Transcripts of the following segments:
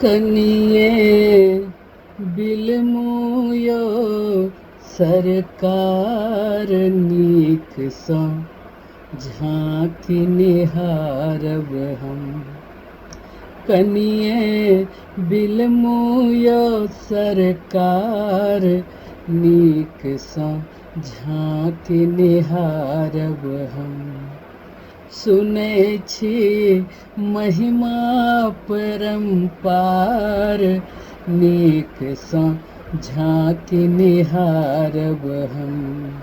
कनिये बिलमुयो सरकार नीक सँ झाँकी निहारब हम। कनिये बिलमुयो सरकार नीक सँ झाँकी निहारब हम। सुनै छी महिमा परम्पार नीक सँ झाँकी निहारब हम।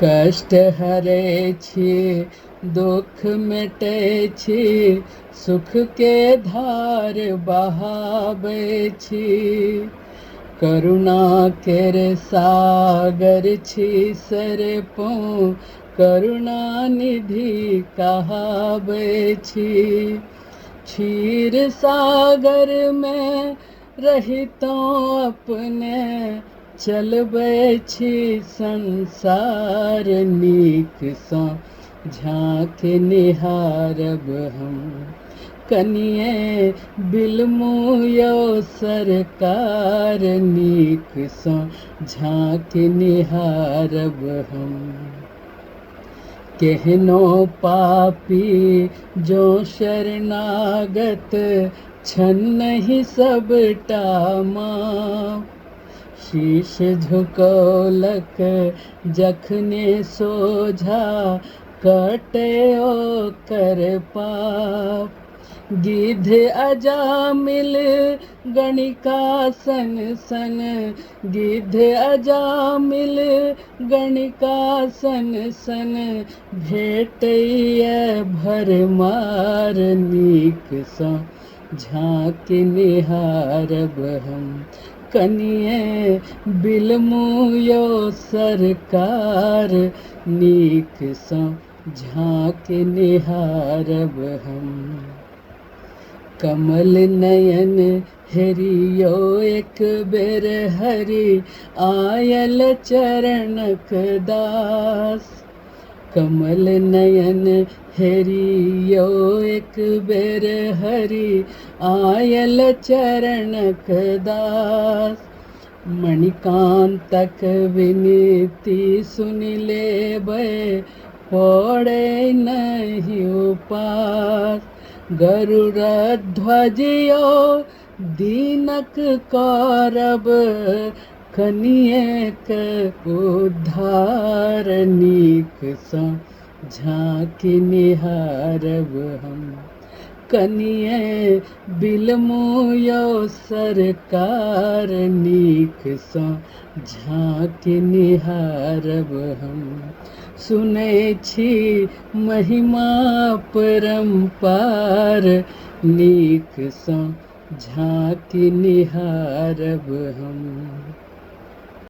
कष्ट हरै छी दुख मिटै छी सुख के धार बहाबै छी। करुणा केर सागर छी सरपौ करुणा निधि कहाबै छी। क्षीर सागर में रहितौं अपने चलबै छी संसार नीक सँ झाँकी निहारब हम। कनिये बिलमुयो सरकार नीक सँ झाँकी निहारब हम। केहनो पापी जो शरणागत छन्नहि सबटा माफ। शीश झुकौलक जखने सोझा कटै ओकर पाप। गिद्ध अजामिल गणिका सन सन गिद्ध अजामिल गणिका सन सन भेटैए भरमार नीक सँ झाँकी निहारब हम। कनिये बिलमुयो सरकार नीक सँ झाँकी निहारब हम। कमल नयन हेरियो एक बेर हरि आयल चरणक दास। कमल नयन हेरियो एक बेर हरि आयल चरणक दास। मणिकान्तक विनती सुनि लेबै पड़ै नहि उपास। गरुड़ध्वजयो दीनक करब कनियेक उद्धार नीक सँ झाँकी निहारब हम। कनिये बिलमुयो सरकार नीक सँ झाँकी निहारब हम। सुनै छी महिमा परम्पार नीक सँ झाँकी निहारब हम।